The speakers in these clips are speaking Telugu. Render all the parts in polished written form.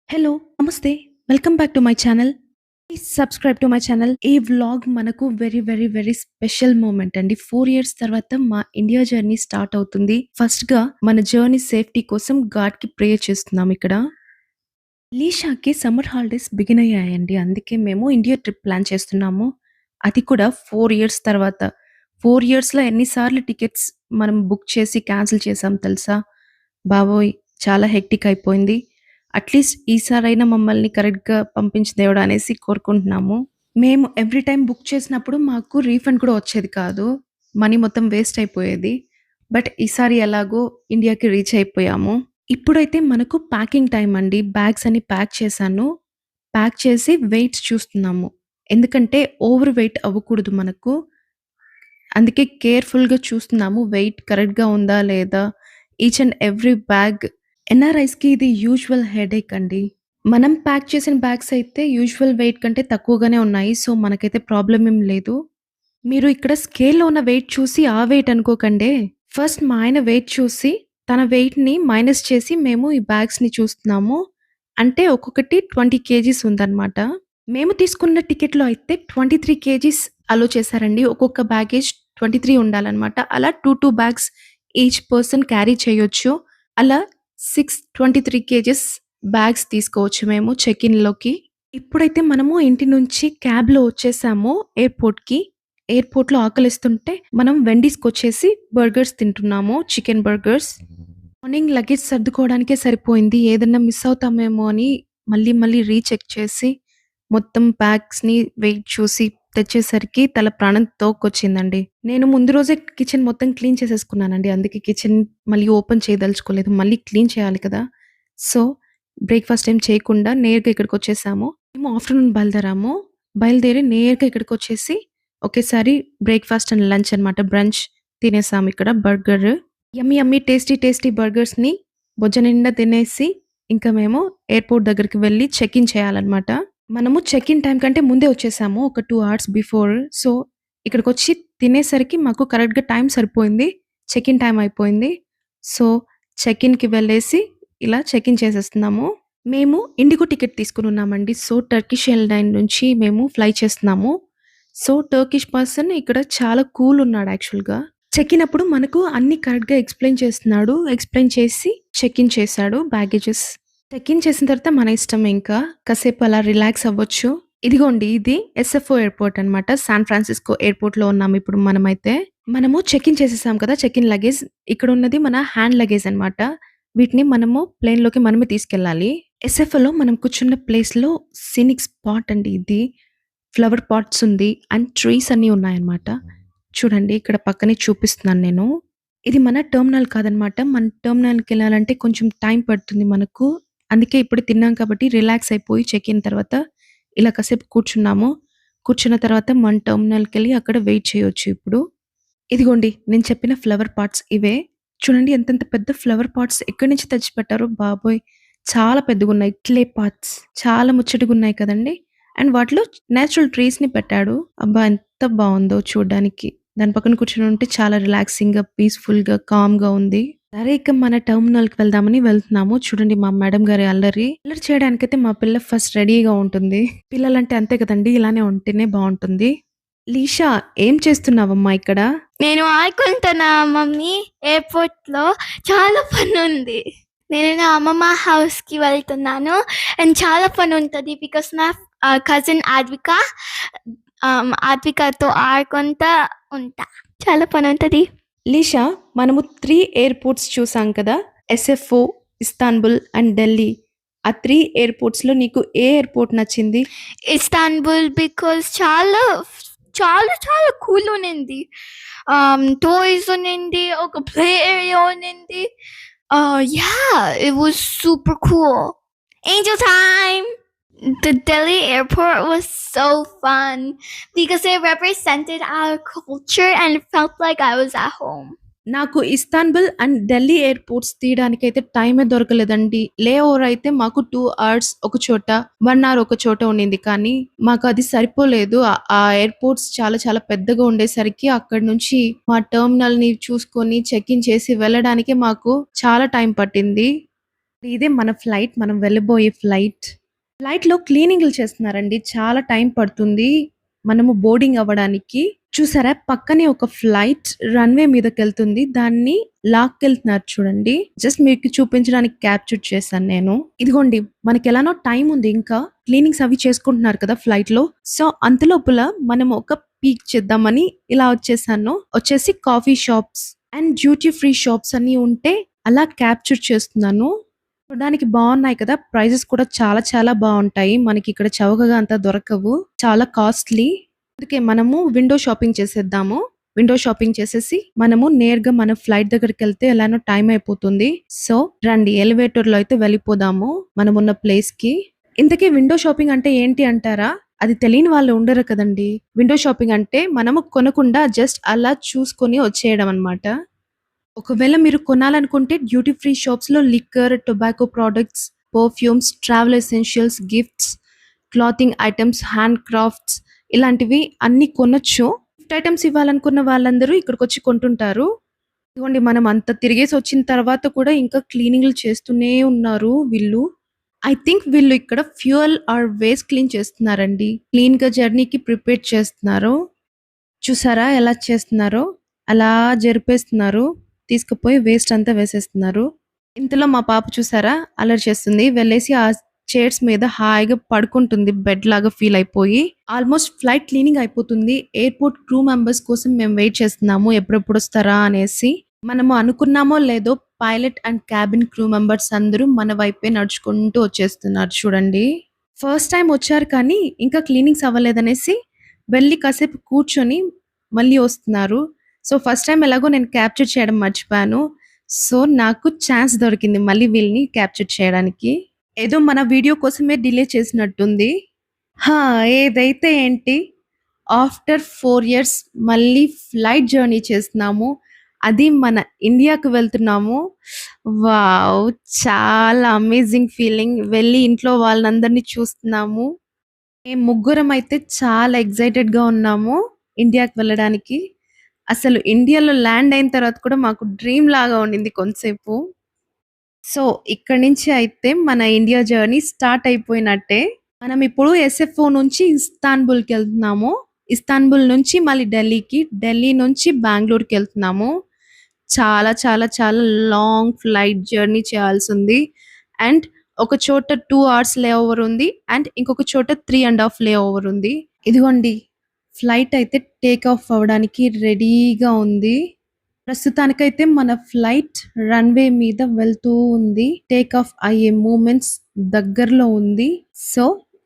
హలో! నమస్తే. Welcome back to my channel. Please subscribe to my channel. ఈ వ్లాగ్ మనకు వెరీ స్పెషల్ మూమెంట్ అండి. 4 ఇయర్స్ తర్వాత మా ఇండియా జర్నీ స్టార్ట్ అవుతుంది. ఫస్ట్‌గా మన జర్నీ సేఫ్టీ కోసం గాడ్‌కి ప్రేయర్ చేస్తున్నాం ఇక్కడ. లీషాకి సమ్మర్ హాలిడేస్ బిగిన్ అయ్యాయండి. అందుకే మేము ఇండియా ట్రిప్ ప్లాన్ చేస్తున్నాము. అది కూడా 4 ఇయర్స్ తర్వాత. 4 ఇయర్స్‌లో ఎన్ని సార్లు టికెట్స్ మనం బుక్ చేసి క్యాన్సిల్ చేసాం తెలుసా? బాబోయ్! చాలా హెక్టిక్ అయిపోయింది. అట్‌లీస్ట్ ఈసారైనా మమ్మల్ని కరెక్ట్‌గా పంపించు దేవుడా అనేసి కోరుకుంటున్నాము. మేము ఎవ్రీ టైమ్ బుక్ చేసినప్పుడు మాకు రీఫండ్ కూడా వచ్చేది కాదు. మనీ మొత్తం వేస్ట్ అయిపోయేది. బట్ ఈసారి ఎలాగో ఇండియాకి రీచ్ అయిపోయాము. ఇప్పుడైతే మనకు ప్యాకింగ్ టైమ్ అండి. బ్యాగ్స్ అన్ని ప్యాక్ చేశాను. ప్యాక్ చేసి వెయిట్స్ చూస్తున్నాము. ఎందుకంటే ఓవర్ వెయిట్ అవ్వకూడదు మనకు. అందుకే కేర్‌ఫుల్‌గా చూస్తున్నాము. వెయిట్ కరెక్ట్‌గా ఉందా లేదా? ఈచ్ అండ్ ఎవ్రీ బ్యాగ్ ఎన్ఆర్ఐస్‌కి ఇది యూజువల్ హెడేక్ అండి. మనం ప్యాక్ చేసిన బ్యాగ్స్ అయితే యూజువల్ వెయిట్ కంటే తక్కువగానే ఉన్నాయి. సో, మనకైతే ప్రాబ్లమ్ ఏం లేదు. మీరు ఇక్కడ స్కేల్‌లో ఉన్న వెయిట్ చూసి ఆ వెయిట్ అనుకోకండే. ఫస్ట్ మా ఆయన వెయిట్ చూసి తన వెయిట్‌ని మైనస్ చేసి మేము ఈ బ్యాగ్స్‌ని చూస్తున్నాము. అంటే ఒక్కొక్కటి 20 కేజీస్ ఉందన్నమాట. మేము తీసుకున్న టికెట్‌లో అయితే 23 కేజీస్ అలో చేశారండి. ఒక్కొక్క బ్యాగేజ్ 23 ఉండాలన్నమాట. అలా 2 బ్యాగ్స్ ఈచ్ పర్సన్ క్యారీ చేయొచ్చు. అలా 23 కేజెస్ బ్యాగ్స్ తీసుకోవచ్చు మేము చెక్ ఇన్‌లోకి. ఇప్పుడైతే మనము ఇంటి నుంచి క్యాబ్‌లో వచ్చేసాము ఎయిర్‌పోర్ట్‌కి. ఎయిర్‌పోర్ట్‌లో ఆకలేస్తుంటే మనం వెండీస్‌కొచ్చేసి బర్గర్స్ తింటున్నాము. Chicken burgers. మార్నింగ్ లగేజ్ సర్దుకోవడానికే సరిపోయింది. ఏదన్నా మిస్ అవుతామేమో అని మళ్ళీ రీచెక్ చేసి మొత్తం బ్యాగ్స్‌ని వెయిట్ చూసి తెచ్చేసరికి తల ప్రాణం తోక్కొచ్చిందండి. నేను ముందు రోజే కిచెన్ మొత్తం క్లీన్ చేసేసుకున్నానండి. అందుకే కిచెన్ మళ్ళీ ఓపెన్ చేయదలుచుకోలేదు. మళ్ళీ క్లీన్ చేయాలి కదా! సో, బ్రేక్‌ఫాస్ట్ ఏం చేయకుండా నేరుగా ఇక్కడికొచ్చేసాము. మేము ఆఫ్టర్‌నూన్ బయలుదేరాము. బయలుదేరి నేరుగా ఇక్కడికొచ్చేసి ఒకేసారి బ్రేక్‌ఫాస్ట్ అండ్ లంచ్ అన్నమాట. బ్రంచ్ తినేసాము ఇక్కడ బర్గర్. యమ్మీ టేస్టీ బర్గర్స్‌ని బొజ్జ నిండా తినేసి ఇంకా మేము ఎయిర్‌పోర్ట్ దగ్గరికి వెళ్లి చెక్ ఇన్ చేయాలన్నమాట. మనము చెక్ ఇన్ టైమ్ కంటే ముందే వచ్చేసాము. ఒక 2 అవర్స్ బిఫోర్. సో, ఇక్కడికొచ్చి తినేసరికి మాకు కరెక్ట్‌గా టైం సరిపోయింది. చెక్ ఇన్ టైమ్ అయిపోయింది. సో, చెక్ ఇన్‌కి వెళ్ళేసి ఇలా చెక్ ఇన్ చేసేస్తున్నాము. మేము ఇండిగో టికెట్ తీసుకొనున్నామండి. సో, టర్కిష్ ఎయిర్‌లైన్ నుంచి మేము ఫ్లై చేస్తున్నాము. సో, టర్కిష్ పర్సన్ ఇక్కడ చాలా కూల్ ఉన్నాడు యాక్చువల్‌గా. చెక్ ఇన్ అప్పుడు మనకు అన్నీ కరెక్ట్‌గా ఎక్స్‌ప్లెయిన్ చేస్తున్నాడు. ఎక్స్‌ప్లెయిన్ చేసి చెక్ ఇన్ చేశాడు బ్యాగేజెస్. చెక్ ఇన్ చేసిన తర్వాత మన ఇష్టం ఇంకా. కాసేపు అలా రిలాక్స్ అవ్వచ్చు. ఇదిగోండి ఇది ఎస్ఎఫ్ఓ ఎయిర్‌పోర్ట్ అన్నమాట. సాన్ ఫ్రాన్సిస్కో ఎయిర్‌పోర్ట్‌లో ఉన్నాము ఇప్పుడు మనమైతే. మనము చెక్ ఇన్ చేసేసాం కదా! Check in luggage. ఇక్కడున్నది మన హ్యాండ్ లగేజ్ అన్నమాట. వీటిని మనము ప్లేన్‌లోకి మనమే తీసుకెళ్ళాలి. ఎస్ఎఫ్ఓలో మనం కూర్చున్న ప్లేస్‌లో సీనిక్ స్పాట్ అండి ఇది. ఫ్లవర్ పాట్స్ ఉంది. అండ్ ట్రీస్ అన్నీ ఉన్నాయన్నమాట. చూడండి ఇక్కడ పక్కనే చూపిస్తున్నాను నేను. ఇది మన టెర్మినల్ కాదనమాట. మన టెర్మినల్‌కెళ్ళాలంటే కొంచెం టైం పడుతుంది మనకు. అందుకే ఇప్పుడే తిన్నాం కాబట్టి రిలాక్స్ అయిపోయి చెక్ ఇన్ తర్వాత ఇలా కాసేపు కూర్చున్నాము. కూర్చున్న తర్వాత మన టెర్మినల్‌కెళ్ళి అక్కడ వెయిట్ చేయొచ్చు ఇప్పుడు. ఇదిగోండి నేను చెప్పిన ఫ్లవర్ పాట్స్ ఇవే. చూడండి ఎంతెంత పెద్ద ఫ్లవర్ పాట్స్ ఎక్కడి నుంచి తెచ్చిపెట్టారో బాబోయ్! చాలా పెద్దగున్నాయి. క్లే పాట్స్ చాలా ముచ్చటగున్నాయి కదండీ! అండ్ వాటిలో నేచురల్ ట్రీస్‌ని పెట్టాడు. అబ్బా! ఎంత బావుందో చూడ్డానికి. దాని పక్కన కూర్చొని ఉంటే చాలా రిలాక్సింగ్‌గా, పీస్‌ఫుల్‌గా, కామ్‌గా ఉంది. సరే ఇక మన టెర్మినల్‌కి వెళ్దామని వెళ్తున్నాము. చూడండి మా మేడం గారి అల్లరి. అల్లరి చేయడానికైతే మా పిల్ల ఫస్ట్ రెడీగా ఉంటుంది. పిల్లలంటే అంతే కదండీ! ఇలానే ఉంటేనే బావుంటుంది. లీషా ఏం చేస్తున్నావమ్మా ఇక్కడ? నేను ఆడుకుంటున్నా మమ్మీ. ఎయిర్‌పోర్ట్‌లో చాలా పనుంది. నేను నా అమ్మమ్మ హౌస్‌కి వెళ్తున్నాను. అండ్ చాలా పనుంటది. బికాస్ నా కజిన్ ఆద్వికతో ఆడుకుంటా ఉంటా. చాలా పనుంటది. లీషా మనము 3 ఎయిర్‌పోర్ట్స్ చూసాం కదా! SFO, Istanbul and Delhi. ఆ 3 ఎయిర్‌పోర్ట్స్‌లో నీకు ఏ ఎయిర్‌పోర్ట్ నచ్చింది? ఇస్తాన్బుల్ బికాస్ చాలా కూల్ ఉన్నింది. టాయ్స్ ఉన్నింది. ఒక ప్లే ఏరియా ఉన్నింది. Yeah, it was super cool. Angel time! The Delhi airport was so fun because it represented our culture and it felt like I was at home. నాకు ఇస్తాన్బుల్ అండ్ ఢిల్లీ ఎయిర్‌పోర్ట్స్ తీయడానికైతే టైమే దొరకలేదండి. లే ఓవర్ అయితే మాకు 2 అవర్స్ ఒక చోట, 1 అవర్ ఒక చోట ఉండింది. కానీ మాకది సరిపోలేదు. ఆ ఎయిర్‌పోర్ట్స్ చాలా పెద్దగా ఉండేసరికి అక్కడి నుంచి మా టెర్మినల్‌ని చూసుకొని చెక్ ఇన్ చేసి వెళ్ళడానికే మాకు చాలా టైం పట్టింది. ఇదే మన ఫ్లైట్. మనం వెళ్ళబోయే ఫ్లైట్. ఫ్లైట్‌లో క్లీనింగ్‌లు చేస్తున్నారండి. చాలా టైం పడుతుంది. మనము బోర్డింగ్ అవ్వడానికి. చూసారా? పక్కనే ఒక ఫ్లైట్ రన్‌వే మీదకెళ్తుంది. దాన్ని లాక్కెళ్తున్నారు చూడండి. జస్ట్ మీకు చూపించడానికి క్యాప్చర్ చేశాను నేను. ఇదిగోండి మనకెలానో టైం ఉంది ఇంకా. క్లీనింగ్స్ అవి చేసుకుంటున్నారు కదా ఫ్లైట్‌లో. సో, అంతలోపల మనం ఒక పీక్ చేద్దామని ఇలా వచ్చేసాను. వచ్చేసి coffee shops and duty free shops అన్నీ ఉంటే అలా క్యాప్చర్ చేస్తున్నాను. చూడడానికి బావున్నాయి కదా! ప్రైజెస్ కూడా చాలా చాలా బావుంటాయి. మనకిక్కడ చౌకగా అంత దొరకవు. చాలా కాస్ట్‌లీ. అందుకే మనము విండో షాపింగ్ చేసేద్దాము. విండో షాపింగ్ చేసేసి మనము నేరుగా మన ఫ్లైట్ దగ్గరికెళ్తే ఎలానో టైం అయిపోతుంది. సో, రండి ఎలివేటర్‌లో అయితే వెళ్ళిపోదాము మనమున్న ప్లేస్‌కి. ఇంతకీ విండో షాపింగ్ అంటే ఏంటి అంటారా? అది తెలియని వాళ్ళు ఉండరు కదండీ! విండో షాపింగ్ అంటే మనము కొనకుండా జస్ట్ అలా చూసుకొని వచ్చేయడం అన్నమాట. ఒకవేళ మీరు కొనాలనుకుంటే డ్యూటీ ఫ్రీ షాప్స్‌లో liquor, tobacco products, perfumes, travel essentials, gifts, clothing items, hand crafts ఇలాంటివి అన్నీ కొనొచ్చు. గిఫ్ట్ ఐటెమ్స్ ఇవ్వాలనుకున్న వాళ్ళందరూ ఇక్కడికొచ్చి కొంటుంటారు. ఇదిగోండి మనం అంత తిరిగేసొచ్చిన తర్వాత కూడా ఇంకా క్లీనింగ్‌లు చేస్తూనే ఉన్నారు వీళ్ళు. ఐ థింక్ వీళ్ళు ఇక్కడ ఫ్యూయల్ ఆర్ వేస్ట్ క్లీన్ చేస్తున్నారండి. క్లీన్‌గా జర్నీకి ప్రిపేర్ చేస్తున్నారు. చూసారా ఎలా చేస్తున్నారో? అలా జరిపేస్తున్నారు. తీసుకుపోయి వేస్ట్ అంతా వేసేస్తున్నారు. ఇంతలో మా పాప చూసారా అల్లరి చేస్తుంది. వెళ్ళేసి ఆ చైర్స్ మీద హాయిగా పడుకుంటుంది బెడ్ లాగా ఫీల్ అయిపోయి. ఆల్మోస్ట్ ఫ్లైట్ క్లీనింగ్ అయిపోతుంది. ఎయిర్‌పోర్ట్ క్రూ మెంబర్స్ కోసం మేము వెయిట్ చేస్తున్నాము. ఎప్పుడెప్పుడొస్తారా అనేసి. మనము అనుకున్నామో లేదో pilot and cabin crew members అందరూ మన వైపే నడుచుకుంటూ వచ్చేస్తున్నారు చూడండి. ఫస్ట్ టైమ్ వచ్చారు కానీ ఇంకా క్లీనింగ్స్ అవ్వలేదనేసి వెళ్లి కాసేపు కూర్చొని మళ్ళీ వస్తున్నారు. సో, ఫస్ట్ టైమ్ ఎలాగో నేను క్యాప్చర్ చేయడం మర్చిపోయాను. సో, నాకు ఛాన్స్ దొరికింది మళ్ళీ వీళ్ళని క్యాప్చర్ చేయడానికి. ఏదో మన వీడియో కోసమే డిలే చేసినట్టుంది. హా! ఏదైతే ఏంటి ఆఫ్టర్ 4 ఇయర్స్ మళ్ళీ ఫ్లైట్ జర్నీ చేస్తున్నాము. అది మన ఇండియాకి వెళ్తున్నాము. వావ్! చాలా అమేజింగ్ ఫీలింగ్. వెళ్ళి ఇంట్లో వాళ్ళందరిని చూస్తున్నాము. మేము ముగ్గురమైతే చాలా ఎక్సైటెడ్‌గా ఉన్నాము ఇండియాకి వెళ్ళడానికి. అసలు ఇండియాలో ల్యాండ్ అయిన తర్వాత కూడా మాకు డ్రీమ్ లాగా ఉండింది కొంతసేపు. సో, ఇక్కడి నుంచి అయితే మన ఇండియా జర్నీ స్టార్ట్ అయిపోయినట్టే. మనం ఇప్పుడు ఎస్ఎఫ్ఓ నుంచి ఇస్తాన్బుల్‌కెళ్తున్నాము. ఇస్తాన్బుల్ నుంచి మళ్ళీ ఢిల్లీకి, ఢిల్లీ నుంచి బెంగుళూరుకెళ్తున్నాము. చాలా చాలా చాలా లాంగ్ ఫ్లైట్ జర్నీ చేయాల్సుంది. అండ్ ఒక చోట 2 అవర్స్ లే ఓవర్ ఉంది. అండ్ ఇంకొక చోట 3 ½ లే ఓవర్ ఉంది. ఇదిగోండి ఫ్లైట్ అయితే టేక్ ఆఫ్ అవ్వడానికి రెడీగా ఉంది. ప్రస్తుతానికైతే మన ఫ్లైట్ రన్‌వే మీద వెళ్తూ ఉంది. టేక్ ఆఫ్ అయ్యే మూమెంట్స్ దగ్గరలో ఉంది. సో,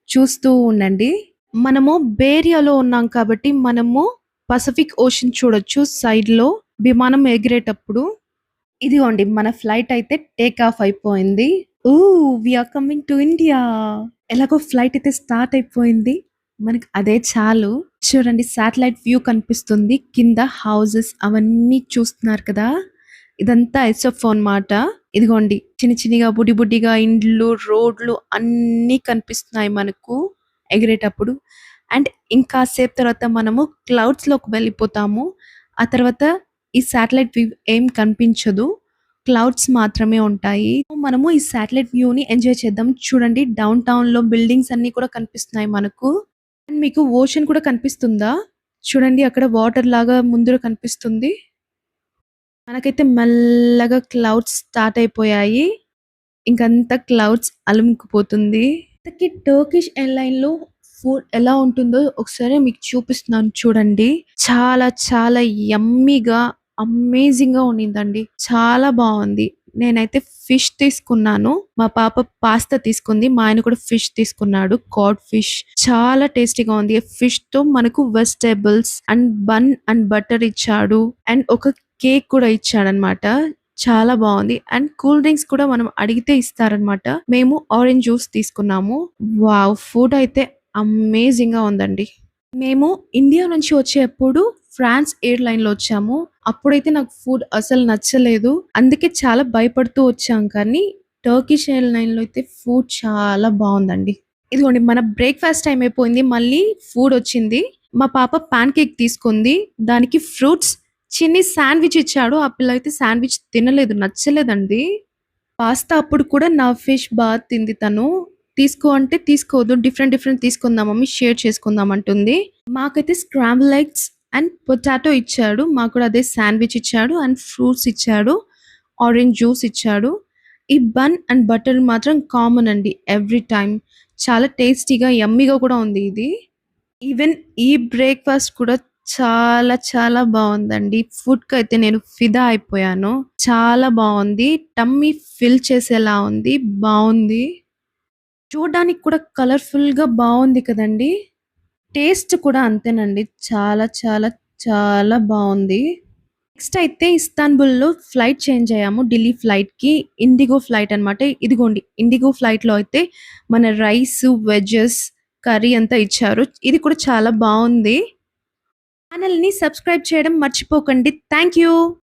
చూస్తూ ఉండండి. మనము బే ఏరియాలో ఉన్నాం కాబట్టి మనము పసిఫిక్ ఓషన్ చూడొచ్చు సైడ్‌లో విమానం ఎగిరేటప్పుడు. ఇదిగోండి మన ఫ్లైట్ అయితే టేక్ ఆఫ్ అయిపోయింది. We are coming to India. ఎలాగో ఫ్లైట్ అయితే స్టార్ట్ అయిపోయింది. మనకి అదే చాలు. చూడండి శాటిలైట్ వ్యూ కనిపిస్తుంది. కింద హౌసెస్ అవన్నీ చూస్తున్నారు కదా! ఇదంతా ఎస్ఎఫ్ఓ అన్నమాట. ఇదిగోండి చిన్ని చిన్నిగా బుడ్డి బుడ్డిగా ఇండ్లు, రోడ్లు అన్నీ కనిపిస్తున్నాయి మనకు ఎగిరేటప్పుడు. అండ్ ఇంకాసేపు తర్వాత మనము క్లౌడ్స్‌లోకి వెళ్ళిపోతాము. ఆ తర్వాత ఈ శాటిలైట్ వ్యూ ఏం కనిపించదు. క్లౌడ్స్ మాత్రమే ఉంటాయి. మనము ఈ శాటిలైట్ వ్యూని ఎంజాయ్ చేద్దాం. చూడండి డౌన్ టౌన్‌లో బిల్డింగ్స్ అన్నీ కూడా కనిపిస్తున్నాయి మనకు. అండ్ మీకు ఓషన్ కూడా కనిపిస్తుందా? చూడండి అక్కడ వాటర్ లాగా ముందర కనిపిస్తుంది. మనకైతే మెల్లగా క్లౌడ్స్ స్టార్ట్ అయిపోయాయి. ఇంకంతా క్లౌడ్స్ అలుముకుపోతుంది. ఇంతకీ టర్కిష్ ఎయిర్‌లైన్‌లో ఫుడ్ ఎలా ఉంటుందో ఒకసారి మీకు చూపిస్తున్నాను చూడండి. చాలా చాలా యమ్మీగా, అమేజింగ్‌గా ఉండిందండి. చాలా బావుంది. నేనైతే ఫిష్ తీసుకున్నాను. మా పాప పాస్తా తీసుకుంది. మా ఆయన కూడా ఫిష్ తీసుకున్నాడు. Cod fish. చాలా టేస్టీగా ఉంది. ఫిష్‌తో మనకు vegetables and bun and butter ఇచ్చాడు. అండ్ ఒక కేక్ కూడా ఇచ్చాడన్నమాట. చాలా బావుంది. అండ్ కూల్ డ్రింక్స్ కూడా మనం అడిగితే ఇస్తారనమాట. మేము ఆరెంజ్ జ్యూస్ తీసుకున్నాము. వావ్! ఫుడ్ అయితే అమేజింగ్‌గా ఉందండి. మేము ఇండియా నుంచి వచ్చేప్పుడు ఫ్రాన్స్ ఎయిర్‌లైన్‌లో వచ్చాము. అప్పుడైతే నాకు ఫుడ్ అసలు నచ్చలేదు. అందుకే చాలా భయపడుతూ వచ్చాం కానీ టర్కిష్ ఎయిర్‌లైన్‌లో అయితే ఫుడ్ చాలా బావుందండి. ఇదిగోండి మన బ్రేక్‌ఫాస్ట్ టైమ్ అయిపోయింది. మళ్ళీ ఫుడ్ వచ్చింది. మా పాప పాన్ కేక్ తీసుకుంది. దానికి ఫ్రూట్స్ చిన్ని శాండ్‌విచ్ ఇచ్చాడు. ఆ పిల్ల అయితే శాండ్‌విచ్ తినలేదు. నచ్చలేదండి. పాస్తా అప్పుడు కూడా నా ఫిష్ తింది తను. తీసుకో అంటే తీసుకోదు. డిఫరెంట్ తీసుకుందాం మమ్మీ షేర్ చేసుకుందాం అంటుంది. మాకైతే స్క్రాంబుల్ ఎగ్స్ అండ్ పొటాటో ఇచ్చాడు. మాకు కూడా అదే శాండ్‌విచ్ ఇచ్చాడు అండ్ ఫ్రూట్స్ ఇచ్చాడు. ఆరెంజ్ జ్యూస్ ఇచ్చాడు. ఈ బన్ అండ్ బటర్ మాత్రం కామన్ అండి ఎవ్రీ టైమ్. చాలా టేస్టీగా, యమ్మీగా కూడా ఉంది ఇది. ఈవెన్ ఈ బ్రేక్‌ఫాస్ట్ కూడా చాలా చాలా బావుందండి. ఫుడ్‌కైతే నేను ఫిదా అయిపోయాను. చాలా బావుంది. టమ్మీ ఫిల్ చేసేలా ఉంది. బావుంది. చూడ్డానికి కూడా కలర్‌ఫుల్‌గా బావుంది కదండీ! టేస్ట్ కూడా అంతేనండి. చాలా చాలా చాలా బావుంది. నెక్స్ట్ అయితే ఇస్తాన్బుల్‌లో ఫ్లైట్ చేంజ్ అయ్యాము. ఢిల్లీ ఫ్లైట్‌కి. ఇండిగో ఫ్లైట్ అనమాట. ఇదిగోండి ఇండిగో ఫ్లైట్‌లో అయితే మన రైసు, వెజ్జెస్, కర్రీ అంతా ఇచ్చారు. ఇది కూడా చాలా బావుంది. ఛానెల్‌ని సబ్స్క్రైబ్ చేయడం మర్చిపోకండి. Thank you.